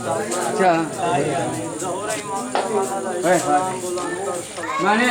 اچھا مانے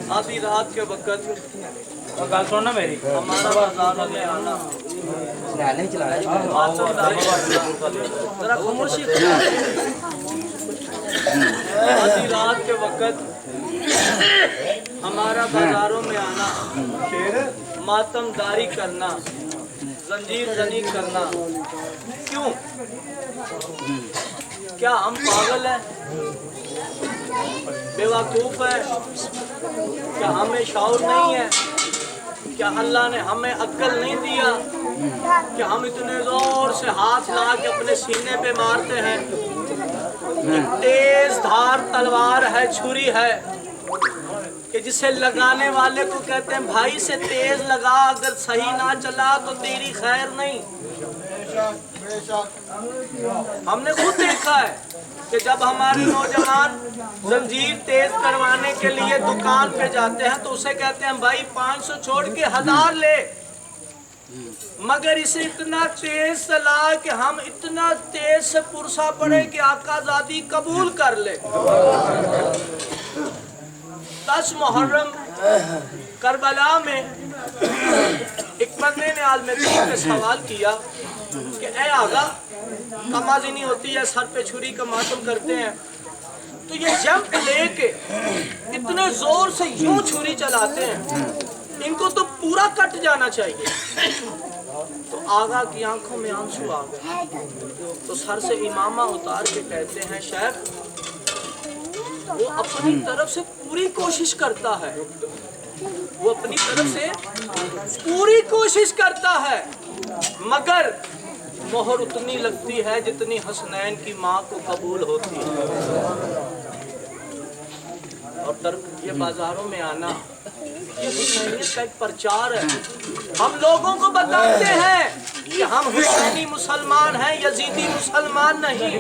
آدھی رات کے وقت گل سننا میری ہمارا بازار میں آنا ذرا خاموشی آدھی رات کے وقت ہمارا بازاروں میں آنا، ماتم داری کرنا، زنجیر زنی کرنا، کیوں؟ کیا ہم پاگل ہیں؟ بے وقوف ہیں؟ کیا ہمیں شعور نہیں ہے؟ کیا اللہ نے ہمیں عقل نہیں دیا کہ ہم اتنے زور سے ہاتھ لا کے اپنے سینے پہ مارتے ہیں؟ ایک تیز دھار تلوار ہے، چھری ہے کہ جسے لگانے والے کو کہتے ہیں بھائی سے تیز لگا، اگر صحیح نہ چلا تو تیری خیر نہیں۔ ہم نے خود دیکھا ہے کہ جب ہمارے نوجوان زنجیر تیز کروانے کے لیے دکان پہ جاتے ہیں تو اسے کہتے ہیں بھائی 500 چھوڑ کے 1000 لے، مگر اسے اتنا تیز چلا کہ ہم اتنا تیز سے پرسا پڑے کہ آقا زادی قبول کر لے۔ 10 محرم کربلا میں ایک بندے نے عالم دین سے سوال کیا کہ اے آقا، کمازنی ہوتی ہے، سر پہ چھری کا ماتم کرتے ہیں، تو یہ جمپ لے کے اتنے زور سے یوں چھری چلاتے ہیں، ان کو تو پورا کٹ جانا چاہیے۔ تو آقا کی آنکھوں میں آنسو آ گئے، تو سر سے امامہ اتار کے کہتے ہیں شیخ، وہ اپنی طرف سے پوری کوشش کرتا ہے، وہ اپنی طرف سے پوری کوشش کرتا ہے، مگر مہر اتنی لگتی ہے جتنی حسنین کی ماں کو قبول ہوتی ہے۔ اور یہ بازاروں میں آنا یہ حسینیت کا ایک پرچار ہے۔ ہم لوگوں کو بتاتے ہیں کہ ہم حسینی مسلمان ہیں، یزیدی مسلمان نہیں،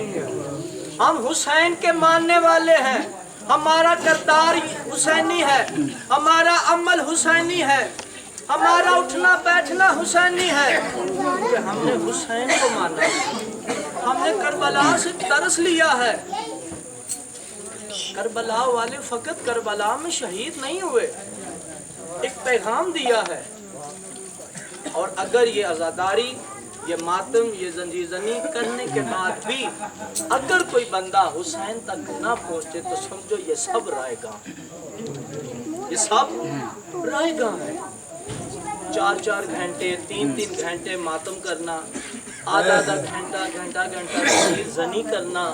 ہم حسین کے ماننے والے ہیں، ہمارا کردار حسینی ہے، ہمارا عمل حسینی ہے، ہمارا اٹھنا بیٹھنا حسینی ہے، کہ ہم نے حسین کو مانا ہے، ہم نے کربلا سے ترس لیا ہے۔ کربلا والے فقط کربلا میں شہید نہیں ہوئے، ایک پیغام دیا ہے۔ اور اگر یہ عزاداری، یہ ماتم، یہ زنجیر زنی کرنے کے بعد بھی اگر کوئی بندہ حسین تک نہ پہنچے تو سمجھو یہ سب رائے گاں، یہ سب رائے گاں ہے۔ 4 گھنٹے 3 گھنٹے ماتم کرنا، آدھا گھنٹہ زنجیر زنی کرنا،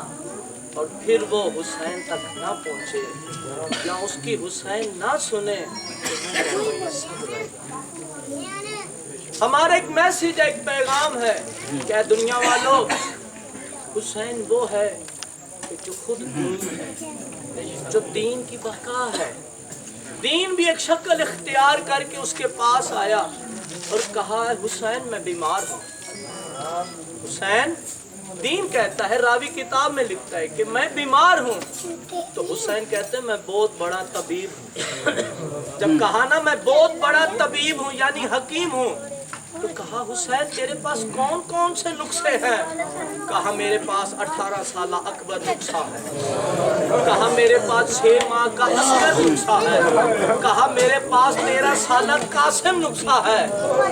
اور پھر وہ حسین تک نہ پہنچے یا اس کی حسین نہ سنے، یہ سب رائے گاں۔ ہمارا ایک میسیج ہے، ایک پیغام ہے کہ اے دنیا والوں، حسین وہ ہے کہ جو خود دین ہے، جو دین کی بقا ہے۔ دین بھی ایک شکل اختیار کر کے اس کے پاس آیا اور کہا حسین میں بیمار ہوں۔ حسین، دین کہتا ہے، راوی کتاب میں لکھتا ہے کہ میں بیمار ہوں، تو حسین کہتے ہیں میں بہت بڑا طبیب ہوں۔ جب کہا نا میں بہت بڑا طبیب ہوں یعنی حکیم ہوں، تو کہا حسین تیرے پاس کون کون سے نسخے ہیں؟ کہا میرے پاس 18 سالہ اکبر نسخہ ہے، کہا میرے پاس 6 ماہ کا اصغر نسخہ ہے، کہا میرے پاس 13 سالہ قاسم نسخہ ہے،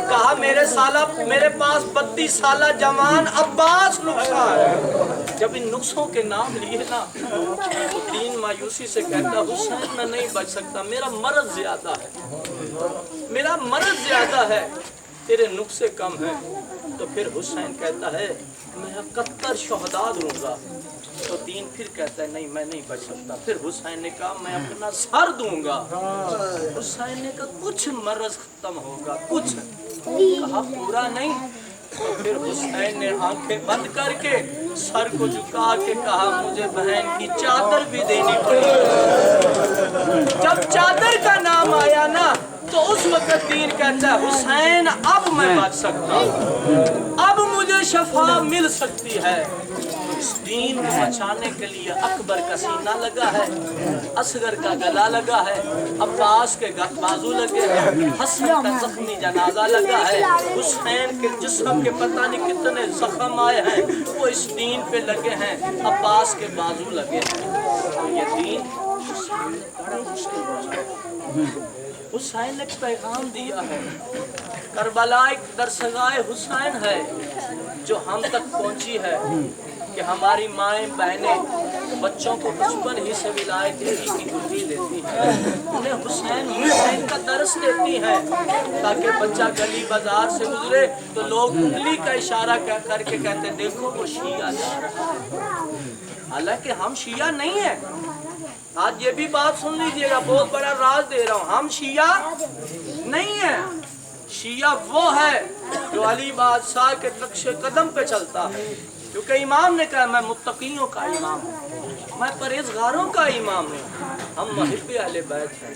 کہا میرے پاس 32 سالہ جوان عباس نسخہ ہے۔ جب ان نسخوں کے نام لیے نا تو دین مایوسی سے کہتا حسین میں نہیں بچ سکتا، میرا مرض زیادہ ہے۔ میرا مرض زیادہ ہے، تیرے نقصے کم ہیں. تو پھر حسین کہتا ہے میں 71 شہداء دوں گا. تو دین پھر کہتا ہے نہیں میں نہیں بچ سکتا. پھر حسین نے کہا میں اپنا سر دوں گا. حسین نے کہا کچھ مرض ختم ہوگا کچھ. کہا پورا نہیں. تو پھر حسین نے آنکھیں بند کر کے سر کو جھکا کے کہا مجھے بہن کی چادر بھی دینی پڑی. جب چادر کا نام آیا نا تو اس وقت دین کہتا ہے حسین اب میں بچ سکتا ہوں، اب مجھے شفا مل سکتی ہے. اس دین کو بچانے کے لیے اکبر کا سینہ لگا ہے، اصغر کا گلا لگا ہے، عباس کے بازو لگے ہیں، حسن کا زخمی جنازہ لگا ہے، حسین کے جسم کے پتہ نہیں کتنے زخم آئے ہیں وہ اس دین پہ لگے ہیں، عباس کے بازو لگے ہیں. یہ دین بڑا مشکل ہو جائے. حسین نے پیغام دیا ہے. کربلا ایک درسگاہ حسین ہے جو ہم تک پہنچی ہے کہ ہماری مائیں بہنیں بچوں کو بچپن ہی سے ولایت کی گٹھی دیتی ہیں، انہیں حسین کا درس دیتی ہیں تاکہ بچہ گلی بازار سے گزرے تو لوگ انگلی کا اشارہ کر کے کہتے ہیں دیکھو وہ شیعہ جا رہا ہے. حالانکہ ہم شیعہ نہیں ہیں. آج یہ بھی بات سن لیجئے گا، بہت بڑا راز دے رہا ہوں، ہم شیعہ نہیں ہیں. شیعہ وہ ہے جو علی بادشاہ کے نقش قدم پہ چلتا ہے، کیونکہ امام نے کہا میں متقیوں کا امام ہوں، میں پرہیزگاروں کا امام ہوں. ہم محب اہل بیت ہیں،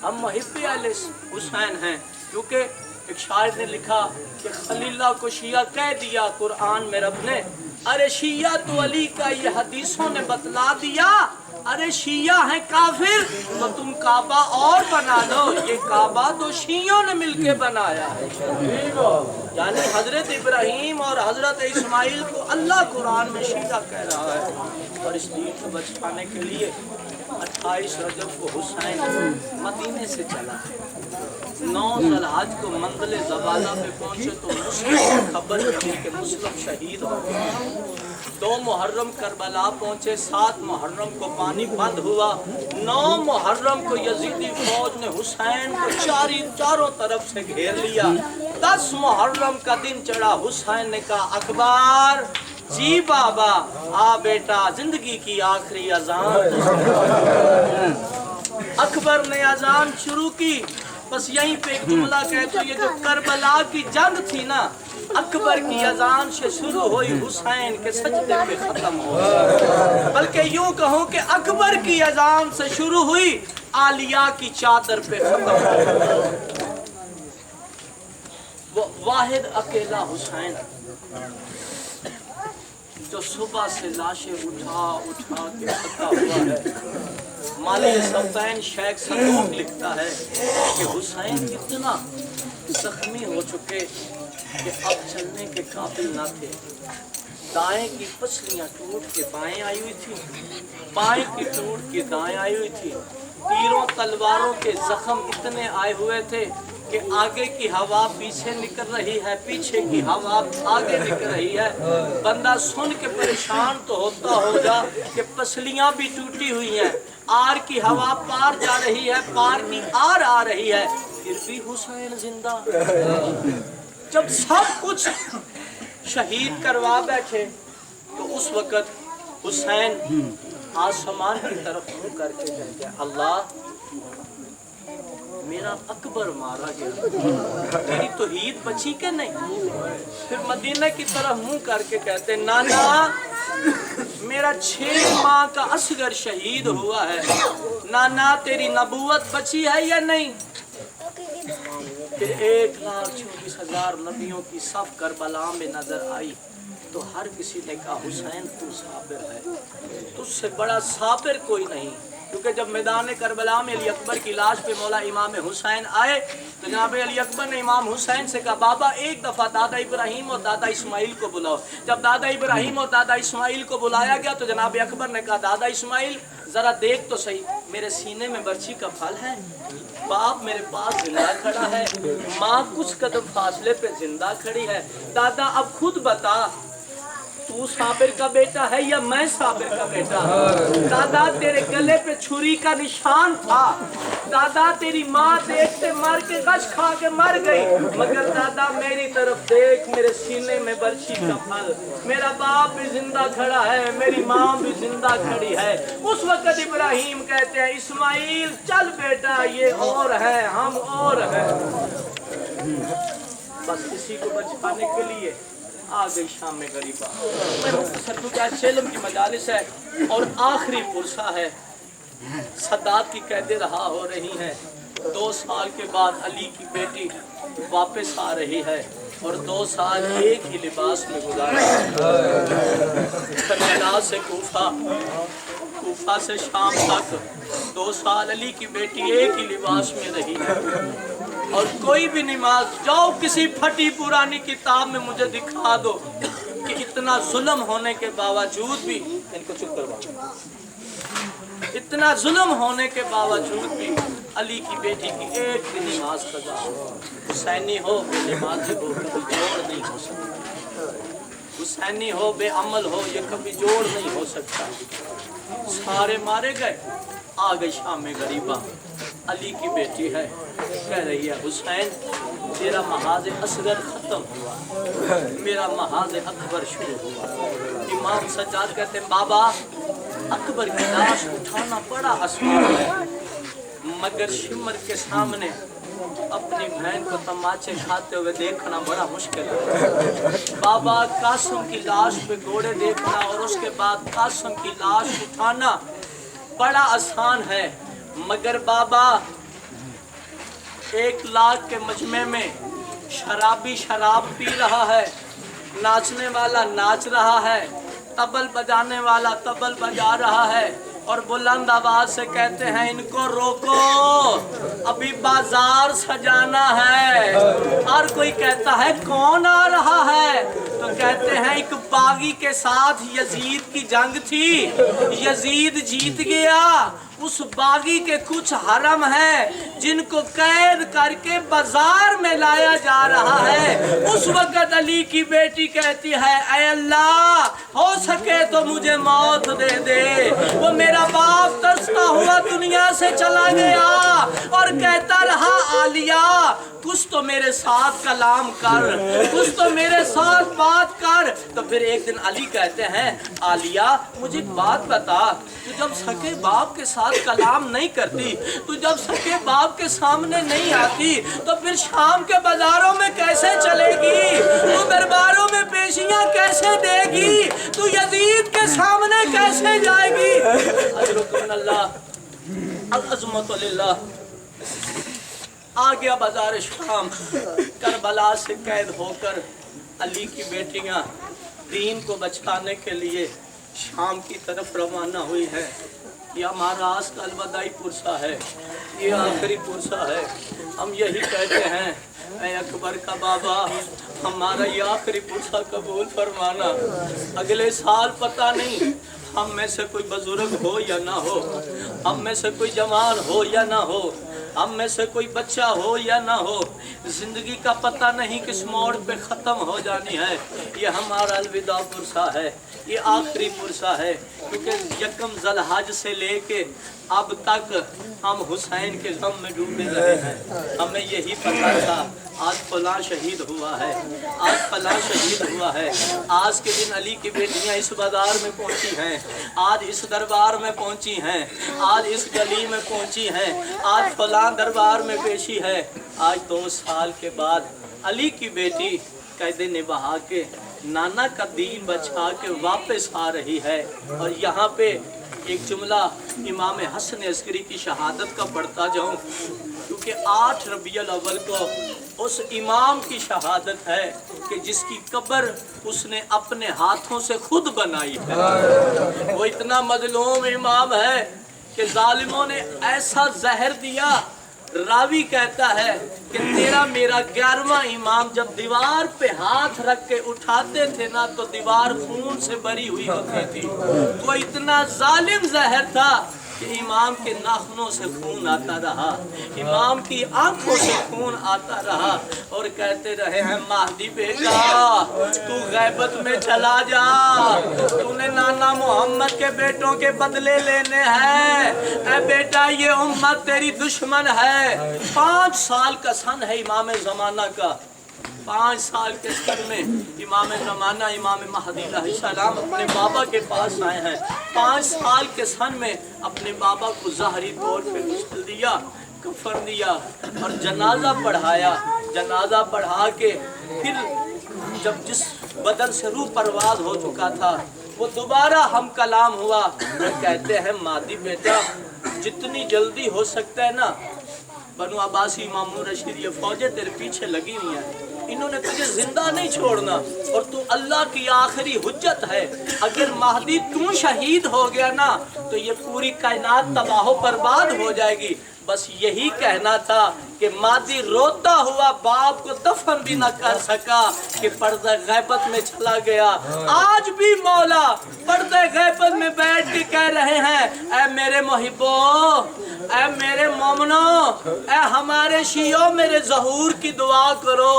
ہم محب اہل حسین ہیں. کیونکہ ایک شاعر نے لکھا کہ خلیل اللہ کو شیعہ کہہ دیا قرآن میں رب نے، ارے شیعہ تو علی کا یہ حدیثوں نے بتلا دیا، ارے شیعہ ہیں کافر تو تم کعبہ اور بنا لو، یہ کعبہ تو شیعوں نے مل کے بنایا ہے. یعنی حضرت ابراہیم اور حضرت اسماعیل کو اللہ قرآن میں شیعہ کہہ رہا ہے. اور اس دین کو بچانے کے لیے 28 رجب کو حسین مدینے سے چلا. 9 ذوالحج کو منزل زوالہ پہ پہنچے تو مسلم کو خبر ملی کہ مسلم شہید ہو گئے. 2 محرم کربلا پہنچے، 7 محرم کو پانی بند ہوا، 9 محرم کو یزیدی فوج نے حسین کو چاروں طرف سے گھیر لیا. 10 محرم کا دن چڑھا. حسین نے کہا اکبر جی بابا آ بیٹا زندگی کی آخری اذان. اکبر نے اذان شروع کی. بس یہیں پہ ایک جملہ کہہ تو یہ جو کربلا کی جنگ تھی نا اکبر کی اذان سے شروع ہوئی حسین کے سجدے پہ ختم ہو. بلکہ یوں کہوں کہ اکبر کی اذان سے شروع ہوئی عالیہ کی چادر پہ ختم ہو. وہ واحد اکیلا حسین جو صبح سے لاشیں اٹھا کے پھٹا ہوا ہے. مالی سلطان شیخ صدوق لکھتا ہے کہ حسین اتنا زخمی ہو چکے کہ اب چلنے کے قابل نہ تھے. دائیں کی پسلیاں ٹوٹ کے بائیں آئی ہوئی تھی، بائیں کی ٹوٹ کے دائیں آئی ہوئی تھی. تیروں تلواروں کے زخم اتنے آئے ہوئے تھے کہ آگے کی ہوا پیچھے نکل رہی ہے، پیچھے کی ہوا آگے نکل رہی ہے. بندہ سن کے پریشان تو ہوتا ہوگا کہ پسلیاں بھی ٹوٹی ہوئی ہیں، آر کی ہوا پار جا رہی ہے، پار کی آر آ رہی ہے، پھر بھی حسین زندہ. جب سب کچھ شہید کروا بیٹھے تو اس وقت حسین آسمان کی طرف منہ کر کے کہتے ہیں اللہ میرا اکبر مارا گیا، میری توحید بچی کہ نہیں. پھر مدینہ کی طرف منہ کر کے کہتے ہیں نانا میرا 6 ماہ کا اصغر شہید ہوا ہے، نانا تیری نبوت بچی ہے یا نہیں. پھر 1,24,000 نبیوں کی صف کربلا میں نظر آئی تو ہر کسی نے کہا حسین تو صابر ہے، تجھ سے بڑا صابر کوئی نہیں. کیونکہ جب میدان کربلا میں علی اکبر کی لاش پہ مولا امام حسین آئے تو جناب علی اکبر نے امام حسین سے کہا بابا ایک دفعہ دادا ابراہیم اور دادا اسماعیل کو بلاؤ. جب دادا ابراہیم اور دادا اسماعیل کو بلایا گیا تو جناب اکبر نے کہا دادا اسماعیل ذرا دیکھ تو صحیح میرے سینے میں برچی کا پھل ہے، باپ میرے پاس زندہ کھڑا ہے، ماں کچھ قدم فاصلے پہ زندہ کھڑی ہے. دادا اب خود بتا تو तू साबिर का बेटा है या मैं साबिर का बेटा? दादा तेरे गले पे छुरी का निशान था, दादा तेरी माँ देखते मर के गश खा के मर गई, मगर दादा मेरी तरफ देख, मेरे सीने में बर्छी का फल, मेरा बाप भी जिंदा खड़ा है, मेरी माँ भी जिंदा खड़ी है। उस वक्त इब्राहिम कहते हैं इस्माइल चल बेटा, ये और है, हम और हैं। बस इसी को बचाने के लिए आ गई शाम में गरीबा। मैं मुख्तसर चेलम की मजालिस है और आखिरी पुरसा है, सदात की कैदे रहा हो रही हैं। 2 साल के बाद अली की बेटी वापस आ रही है और 2 साल एक ही लिबास में गुजारे। करबला से कूफा, कूफा से शाम तक 2 साल अली की बेटी एक ही लिबास में रही है। और कोई भी नमाज जाओ किसी फटी पुरानी किताब में मुझे दिखा दो कि इतना जुल्म होने के बावजूद भी, इनको चुप करवाओ, इतना जुल्म होने के बावजूद भी अली की बेटी की एक भी नमाज कज़ा हो। हुसैनी हो बेनमाज़ी हो कभी जोड़ नहीं हो सकता, हुसैनी हो बेअमल हो ये कभी जोड़ नहीं हो सकता। सारे मारे गए, आ गई शाम में गरीबा। अली की बेटी है, कह रही है हुसैन तेरा महाज असगर खत्म हुआ, मेरा महाज अकबर शुरू हुआ। इमाम सज्जाद कहते हैं बाबा अकबर की लाश उठाना बड़ा आसान है, मगर शिमर के सामने अपनी बहन को तमाचे खाते हुए देखना बड़ा मुश्किल है। बाबा कासिम की लाश पे घोड़े देखना और उसके बाद कासिम की लाश उठाना बड़ा आसान है, मगर बाबा 1 लाख के मजमे में शराबी शराब पी रहा है, नाचने वाला नाच रहा है, तबल बजाने वाला तबल बजा रहा है और बुलंद आवाज से कहते हैं इनको रोको, अभी बाजार सजाना है। और कोई कहता है कौन आ रहा है, तो कहते हैं एक बागी के साथ यजीद की जंग थी, यजीद जीत गया, उस बागी के कुछ हरम है जिनको कैद करके बाजार में लाया जा रहा है। उस वक्त अली की बेटी कहती है ऐ अल्लाह हो सके तो मुझे मौत दे दे। वो मेरा बाप तरसता हुआ दुनिया से चला गया और कहता रहा आलिया कुछ तो मेरे साथ कलाम कर, कुछ तो मेरे साथ बात कर। तो फिर एक दिन अली कहते हैं आलिया मुझे बात बता, तू जब सके बाप के साथ कलाम नहीं करती, तू जब सके बाप के सामने नहीं आती, तो फिर शाम के बाजारों में कैसे चलेगी, तू दरबारों में पेशियां कैसे देगी, तू यजीद के सामने कैसे जाएगी। आ गया बाजार शाम, करबला से कैद होकर अली की बेटियां दीन को बचाने के लिए शाम की तरफ रवाना हुई है। ये हमारा आज का अलविदाई पुरसा है, ये आखिरी पुरसा है। हम यही कहते हैं ऐ अकबर का बाबा हमारा ये आखिरी पुरसा कबूल फरमाना। अगले साल पता नहीं हम में से कोई बुजुर्ग हो या ना हो, हम में से कोई जवान हो या ना हो, हम में से कोई बच्चा हो या ना हो, जिंदगी का पता नहीं किस मोड़ पे ख़त्म हो जानी है। ये हमारा अलविदा पुरसा है, ये आखिरी पुरसा है, क्योंकि यकम ज़ुल्हज से लेके अब तक हम हुसैन के गम में डूबे रहे हैं। हमें यही पता था आज फलां शहीद हुआ है, आज फलां शहीद हुआ है। आज के दिन अली की बेटियां इस बाजार में पहुंची हैं, आज इस दरबार में पहुंची हैं, आज इस गली में पहुंची हैं, आज फलां दरबार में पेशी है। आज 2 साल के बाद अली की बेटी कैदे निभा के नाना का दीन बचा के वापस आ रही है। और यहाँ पे एक जुमला इमाम हसन अस्करी की शहादत का पढ़ता जाऊँ, क्योंकि 8 रबीउल अव्वल को उस इमाम की शहादत है कि जिसकी कब्र उसने अपने हाथों से खुद बनाई है। वो इतना मजलूम इमाम है कि जालिमों ने ऐसा जहर दिया। रावी कहता है कि तेरा मेरा 11वां इमाम जब दीवार पे हाथ रख के उठाते थे ना, तो दीवार खून से भरी हुई होती थी। वो इतना जालिम जहर था कि इमाम के नाखूनों से खून आता रहा, इमाम की आंखों से खून आता रहा और कहते रहे हैं महदी बेटा तू गैबत में चला जा, तूने नाना मोहम्मद के बेटों के बदले लेने हैं। ऐ बेटा ये उम्मत तेरी दुश्मन है। 5 साल का सन है इमाम ज़माना का। 5 साल के सन में इमाम ज़माना इमाम महदी अलैहिस्सलाम अपने बाबा के पास आए हैं। 5 साल के सन में अपने बाबा को ज़ाहरी तौर पे गुस्ल दिया, कफन दिया और जनाजा पढ़ाया। जनाजा पढ़ा के फिर जब जिस बदन से रूह परवाज हो चुका था वो दोबारा हम कलाम हुआ। वो कहते हैं मादी बेटा जितनी जल्दी हो सकता है ना, बनु अब्बासी मामून रशीद ये फौजें तेरे पीछे लगी हुई हैं, इन्होंने तुझे जिंदा नहीं छोड़ना और तू अल्लाह की आखिरी हुज्जत है। अगर महदी तू शहीद हो गया ना तो ये पूरी कायनात तबाह बर्बाद हो जाएगी। बस यही कहना था कि मादी रोता हुआ बाप को दफन भी न कर सका कि पर्दा गैबत में चला गया। आज भी मौला पर्दा गैबत में बैठ के कह रहे हैं ऐ मेरे मुहिब्बो, ऐ मेरे मोमनो, ऐ हमारे शियो मेरे ज़हूर की दुआ करो,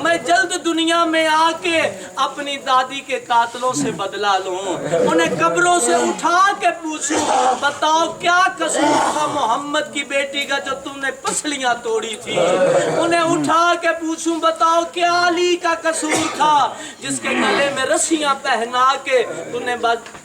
मैं जल्द दुनिया में आके अपनी दादी के कातलों से बदला लूं, उन्हें कब्रों से उठा के पूछूं बताओ क्या कसूर था मोहम्मद की बेटी का जो तुमने पसलियां तोड़ी थी। उन्हें उठा के पूछूं बताओ क्या अली का कसूर था जिसके गले में रस्सियां पहना के तूने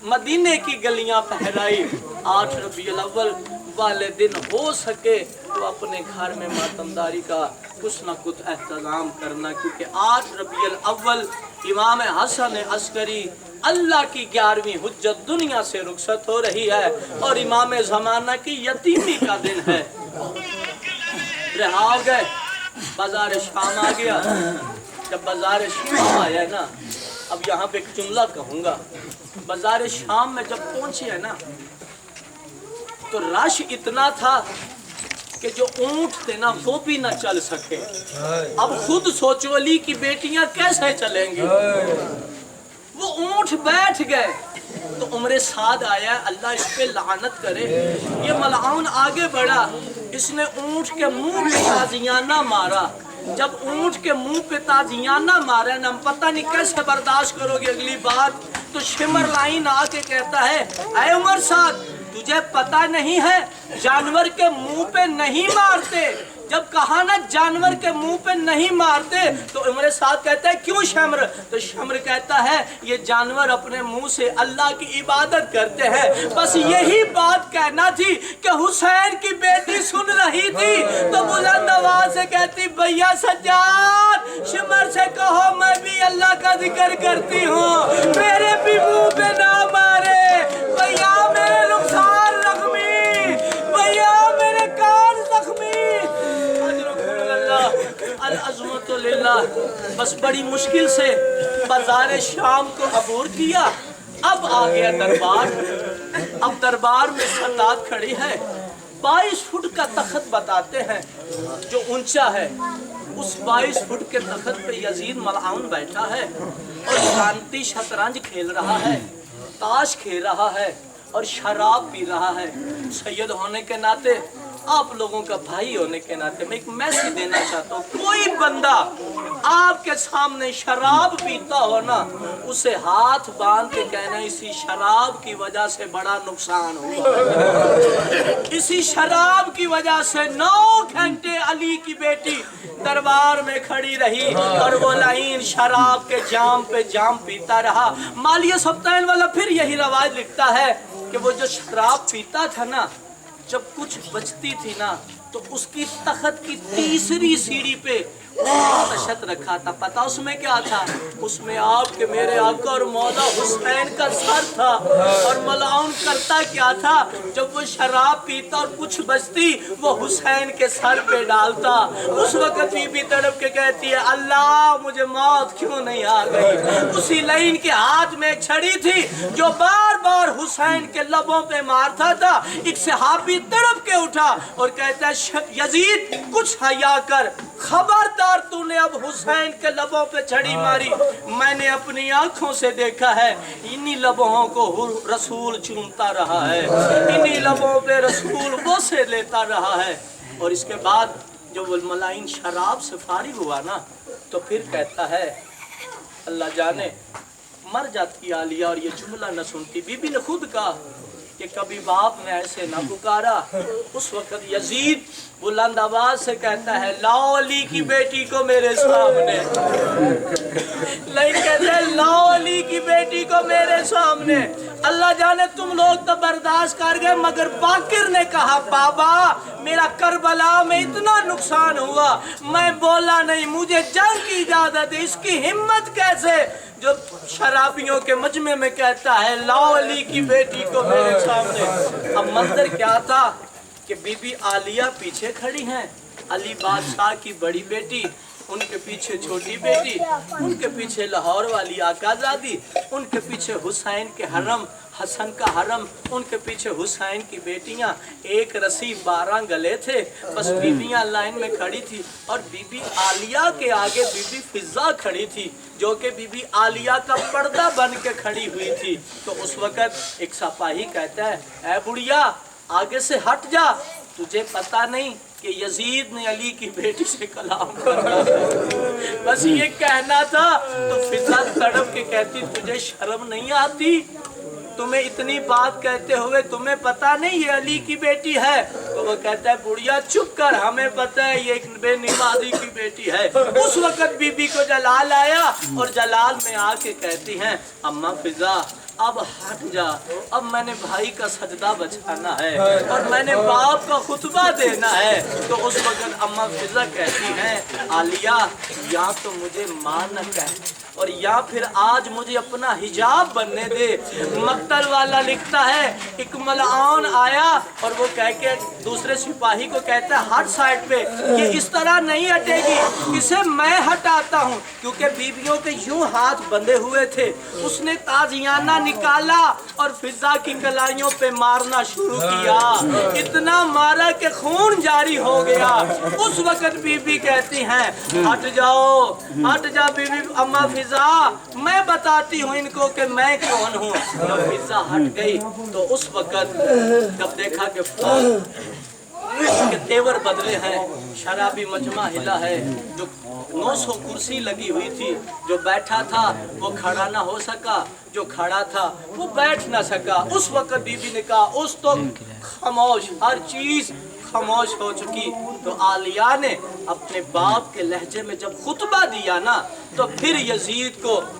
मदीने की गलियां पहनाई। 8 रबीउल अव्वल वाले दिन हो सके तो अपने घर में मातमदारी का कुछ न कुछ एहतजाम करना, क्योंकि 8 रबीउल अव्वल इमाम हसन अस्करी अल्लाह की 11वीं हुज्जत दुनिया से रुखसत हो रही है और इमाम ज़माना की यतीमी का दिन है। रहा हो गए, बाजार शाम आ गया। जब बाजार शाम आया ना, अब यहाँ पे एक जुमला कहूँगा, बाजार शाम में जब पहुँचे है ना तो रश इतना था कि जो ऊंट थे ना वो भी ना चल सके। अब खुद सोचो अली की बेटियां कैसे चलेंगी। वो ऊंट बैठ गए तो उम्र साद आया, अल्लाह इस पे लानत करे, ये मलाउन आगे बढ़ा, इसने ऊंट के मुंह पे ताजियाना मारा। जब ऊंट के मुंह पे ताजियाना मारा ना, पता नहीं कैसे बर्दाश्त करोगे अगली बात। तो शिमर लाइन आके कहता है ऐ उमर साद तुझे पता नहीं है जानवर के मुंह पे नहीं मारते। जब कहा ना जानवर के मुंह पे नहीं मारते तो उमर साद कहता है क्यों शम्र? तो शम्र कहता है ये जानवर अपने मुंह से अल्लाह की इबादत करते हैं। बस यही बात कहना थी कि हुसैन की बेटी सुन रही थी तो बुलंद आवाज से कहती भैया सज्जाद शिमर से कहो मैं भी अल्लाह का जिक्र करती हूँ, मेरे भी मुंह पे ना मारे। भैया मेरे नुकसान जख्मी, भैया मेरे कान जख्मी। बस बड़ी मुश्किल से बाजार शाम को अबूर किया। अब आ गया दरबार। अब दरबार में सल्लात खड़ी है। 22 फुट का तख्त बताते हैं जो ऊंचा है। उस 22 फुट के तख्त पे यजीद मलआउन बैठा है और शांति शतरंज खेल रहा है, ताश खेल रहा है और शराब पी रहा है। सैयद होने के नाते, आप लोगों का भाई होने के नाते मैं एक मैसेज देना चाहता हूँ, कोई बंदा आपके सामने शराब पीता हो ना, उसे हाथ बांध के कहना इसी शराब की वजह से बड़ा नुकसान हुआ। इसी शराब की वजह से 9 घंटे अली की बेटी दरबार में खड़ी रही और वो लाइन शराब के जाम पे जाम पीता रहा। मालिया सप्तान वाला फिर यही रवाज लिखता है कि वो जो शराब पीता था ना, जब कुछ बचती थी ना तो उसकी तख्त की तीसरी सीढ़ी पे तशत रखा था। पता उसमें क्या था? उसमें आपके मेरे आका और मौला हुसैन का सर था। और मलाउन करता क्या था? जब वो शराब पीता और कुछ बचती वो हुसैन के सर पे डालता। उस वक्त बीबी तड़प के कहती है अल्लाह मुझे मौत क्यों नहीं आ गई। उसी लाइन के हाथ में एक छड़ी थी जो बार बार हुसैन के लबों पे मारता था। एक सहाबी तड़प के उठा और कहता है यजीद कुछ हया कर, खबरदार तूने अब हुसैन के लबों पे छड़ी मारी। मैंने अपनी आंखों से देखा है, इन्हीं लबों को रसूल चूमता रहा है, इन्हीं लबों पे रसूल बोसे लेता रहा है। और इसके बाद जब वो मलाइन शराब से फारिग हुआ ना, तो फिर कहता है अल्लाह जाने मर जाती आलिया और ये जुमला न सुनती। बीबी ने खुद कहा कि कभी बाप ने ऐसे ना पुकारा। उस वक्त यजीद बुलंद आवाज से कहता है लाओ अली की बेटी को मेरे सामने। लेकिन कहते हैं लाओ अली की बेटी को मेरे सामने। अल्लाह जाने तुम लोग तो बर्दाश्त कर गए, मगर बाकिर ने कहा बाबा मेरा करबला में इतना नुकसान हुआ, मैं बोला नहीं, मुझे जंग की इजाजत है। इसकी हिम्मत कैसे जो शराबियों के मजमे में कहता है लाओ अली की बेटी को मेरे सामने। अब मंजर क्या था कि बीबी आलिया पीछे खड़ी हैं, अली बादशाह की बड़ी बेटी, उनके पीछे छोटी बेटी, उनके पीछे लाहौर वाली आकाजादी, उनके पीछे हुसैन के हरम, हसन का हरम, उनके पीछे हुसैन की बेटियां, एक रस्सी 12 गले थे। बस बीबियां लाइन में खड़ी थी और बीबी आलिया के आगे बीबी फिजा खड़ी थी, जो कि बीबी आलिया का पर्दा बन के खड़ी हुई थी। तो उस वक़्त एक सिपाही कहता है ऐ बुढ़िया आगे से हट जा, तुझे पता नहीं कि यजीद ने अली की बेटी से कलाम करना था। बस ये कहना था। तो फिजा तड़प के कहती तुझे शर्म नहीं आती, तुम्हें इतनी बात कहते हुए तुम्हें पता नहीं ये अली की बेटी है। तो वो कहता है बुढ़िया चुप कर, हमें पता है ये एक बेनिमाजी की बेटी है। उस वक्त बीबी को जलाल आया और जलाल में आके कहती हैं अम्मा फिजा अब हट जा, अब मैंने भाई का सजदा बचाना है और मैंने बाप का खुतबा देना है। तो उस वक्त अम्मा फिजा कहती हैं आलिया या तो मुझे मां न कह और या फिर आज मुझे अपना हिजाब बनने दे। मक्तल वाला लिखता है एक मलाउन आया और वो कह के दूसरे सिपाही को कहता है हट साइड पे, ये इस तरह नहीं हटेगी, इसे मैं हटाता हूँ। क्योंकि बीबियों के यूं हाथ बंधे हुए थे, उसने ताजियाना निकाला और फिजा की कलाइयों पे मारना शुरू किया। इतना मारा कि खून जारी हो गया। उस वक्त बीबी कहती हैं हट जाओ, हट जा बीबी अम्मा फिजा, मैं बताती हूँ इनको कि मैं कौन हूँ। जब फिजा हट गई तो उस वक्त जब देखा कि के तेवर बदले हैं, शराबी मजमा हिला है, जो 900 कुर्सी लगी हुई थी, जो बैठा था वो खड़ा ना हो सका, जो खड़ा था वो बैठ ना सका। उस वक्त बीबी ने कहा उस तो खामोश, हर चीज खामोश हो चुकी। तो आलिया ने अपने बाप के लहजे में जब खुतबा दिया ना, तो फिर यजीद को